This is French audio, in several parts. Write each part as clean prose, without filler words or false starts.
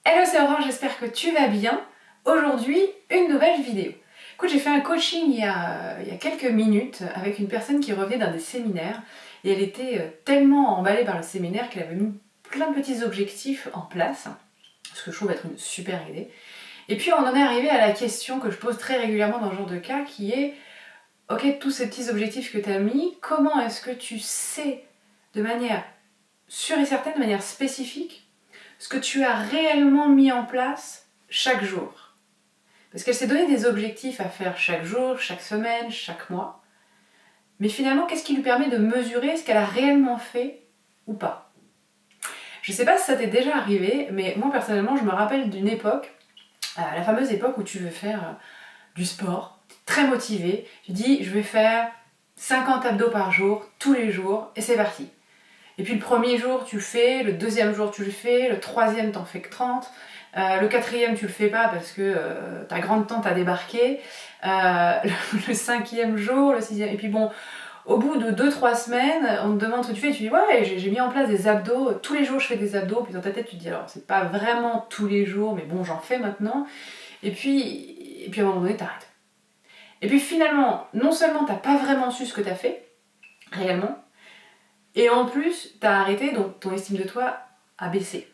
Hello, c'est Aurore, j'espère que tu vas bien. Aujourd'hui, une nouvelle vidéo. Écoute, j'ai fait un coaching il y a quelques minutes avec une personne qui revenait d'un des séminaires et elle était tellement emballée par le séminaire qu'elle avait mis plein de petits objectifs en place, ce que je trouve être une super idée. Et puis on en est arrivé à la question que je pose très régulièrement dans ce genre de cas qui est ok, tous ces petits objectifs que tu as mis, comment est-ce que tu sais de manière sûre et certaine, de manière spécifique, ce que tu as réellement mis en place chaque jour. Parce qu'elle s'est donné des objectifs à faire chaque jour, chaque semaine, chaque mois. Mais finalement, qu'est-ce qui lui permet de mesurer ce qu'elle a réellement fait ou pas? Je sais pas si ça t'est déjà arrivé, mais moi personnellement, je me rappelle d'une époque, la fameuse époque où tu veux faire du sport, très motivé, tu dis je vais faire 50 abdos par jour, tous les jours, et c'est parti. Et puis le premier jour tu le fais, le deuxième jour tu le fais, le troisième t'en fais que 30, le quatrième tu le fais pas parce que ta grande tante a débarqué, le cinquième jour, le sixième, et puis bon, au bout de 2-3 semaines, on te demande ce que tu fais et tu dis ouais j'ai mis en place des abdos, tous les jours je fais des abdos, puis dans ta tête tu te dis alors c'est pas vraiment tous les jours mais bon j'en fais maintenant, et puis à un moment donné t'arrêtes. Et puis finalement, non seulement t'as pas vraiment su ce que t'as fait, réellement, et en plus, t'as arrêté, donc ton estime de toi a baissé.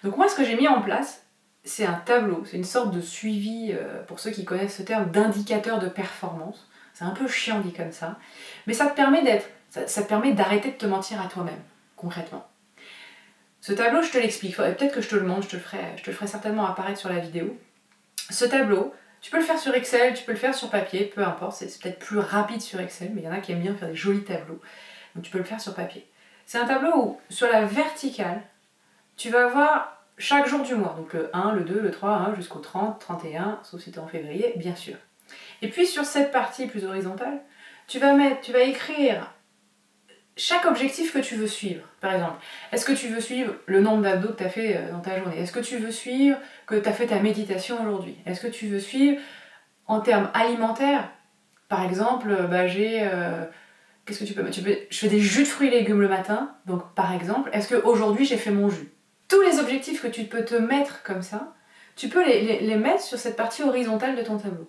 Donc moi, ce que j'ai mis en place, c'est un tableau, c'est une sorte de suivi, pour ceux qui connaissent ce terme, d'indicateur de performance. C'est un peu chiant dit comme ça, mais ça te permet ça te permet d'arrêter de te mentir à toi-même, concrètement. Ce tableau, je te l'explique, peut-être que je te le montre, je te le ferai certainement apparaître sur la vidéo. Ce tableau, tu peux le faire sur Excel, tu peux le faire sur papier, peu importe, c'est peut-être plus rapide sur Excel, mais il y en a qui aiment bien faire des jolis tableaux. Donc tu peux le faire sur papier. C'est un tableau où, sur la verticale, tu vas avoir chaque jour du mois. Donc le 1, le 2, le 3, hein, jusqu'au 30, 31, sauf si tu es en février, bien sûr. Et puis sur cette partie plus horizontale, tu vas écrire chaque objectif que tu veux suivre. Par exemple, est-ce que tu veux suivre le nombre d'abdos que tu as fait dans ta journée? Est-ce que tu veux suivre que tu as fait ta méditation aujourd'hui? Est-ce que tu veux suivre en termes alimentaires? Par exemple, qu'est-ce que tu peux mettre? Je fais des jus de fruits et légumes le matin, donc par exemple, est-ce qu'aujourd'hui j'ai fait mon jus? Tous les objectifs que tu peux te mettre comme ça, tu peux les mettre sur cette partie horizontale de ton tableau.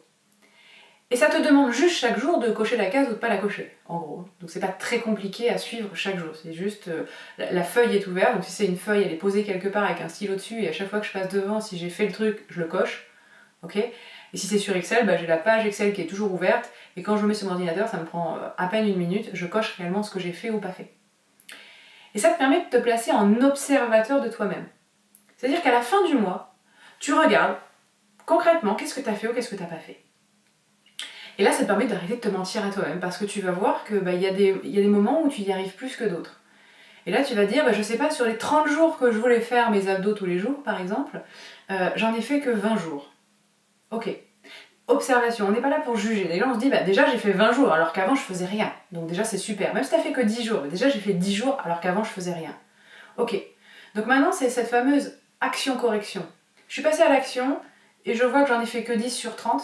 Et ça te demande juste chaque jour de cocher la case ou de pas la cocher, en gros. Donc c'est pas très compliqué à suivre chaque jour, c'est juste, la feuille est ouverte, donc si c'est une feuille, elle est posée quelque part avec un stylo dessus, et à chaque fois que je passe devant, si j'ai fait le truc, je le coche, ok? Et si c'est sur Excel, j'ai la page Excel qui est toujours ouverte, et quand je le mets sur mon ordinateur, ça me prend à peine une minute, je coche réellement ce que j'ai fait ou pas fait. Et ça te permet de te placer en observateur de toi-même. C'est-à-dire qu'à la fin du mois, tu regardes concrètement qu'est-ce que tu as fait ou qu'est-ce que tu n'as pas fait. Et là, ça te permet d'arrêter de te mentir à toi-même, parce que tu vas voir qu'il y a des moments où tu y arrives plus que d'autres. Et là, tu vas dire, je sais pas, sur les 30 jours que je voulais faire mes abdos tous les jours, par exemple, j'en ai fait que 20 jours. Ok. Observation, on n'est pas là pour juger. Déjà on se dit, déjà j'ai fait 20 jours alors qu'avant je faisais rien. Donc déjà c'est super. Même si t'as fait que 10 jours, déjà j'ai fait 10 jours alors qu'avant je faisais rien. Ok. Donc maintenant c'est cette fameuse action-correction. Je suis passée à l'action et je vois que j'en ai fait que 10 sur 30.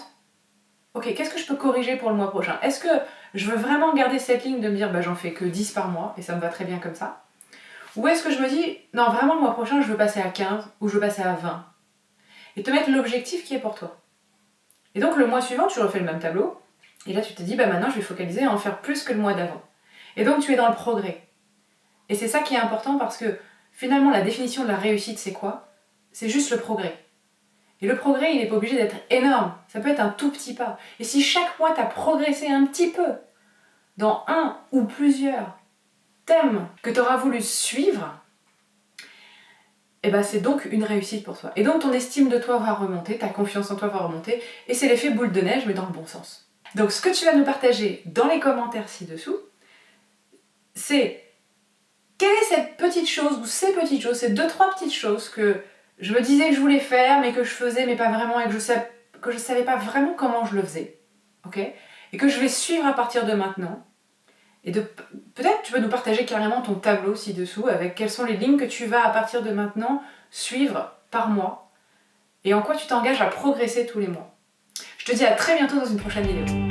Ok, qu'est-ce que je peux corriger pour le mois prochain? Est-ce que je veux vraiment garder cette ligne de me dire, j'en fais que 10 par mois et ça me va très bien comme ça? Ou est-ce que je me dis, non vraiment le mois prochain je veux passer à 15 ou je veux passer à 20? Et te mettre l'objectif qui est pour toi. Et donc le mois suivant, tu refais le même tableau, et là tu te dis, maintenant je vais focaliser à en faire plus que le mois d'avant. Et donc tu es dans le progrès. Et c'est ça qui est important parce que finalement la définition de la réussite c'est quoi? C'est juste le progrès. Et le progrès il n'est pas obligé d'être énorme, ça peut être un tout petit pas. Et si chaque mois tu as progressé un petit peu dans un ou plusieurs thèmes que tu auras voulu suivre, c'est donc une réussite pour toi. Et donc ton estime de toi va remonter, ta confiance en toi va remonter, et c'est l'effet boule de neige, mais dans le bon sens. Donc ce que tu vas nous partager dans les commentaires ci-dessous, c'est quelle est cette petite chose, ou ces petites choses, ces 2-3 petites choses que je me disais que je voulais faire, mais que je faisais, mais pas vraiment, et que je savais pas vraiment comment je le faisais, ok? Et que je vais suivre à partir de maintenant. Et peut-être tu peux nous partager carrément ton tableau ci-dessous avec quelles sont les lignes que tu vas à partir de maintenant suivre par mois et en quoi tu t'engages à progresser tous les mois. Je te dis à très bientôt dans une prochaine vidéo.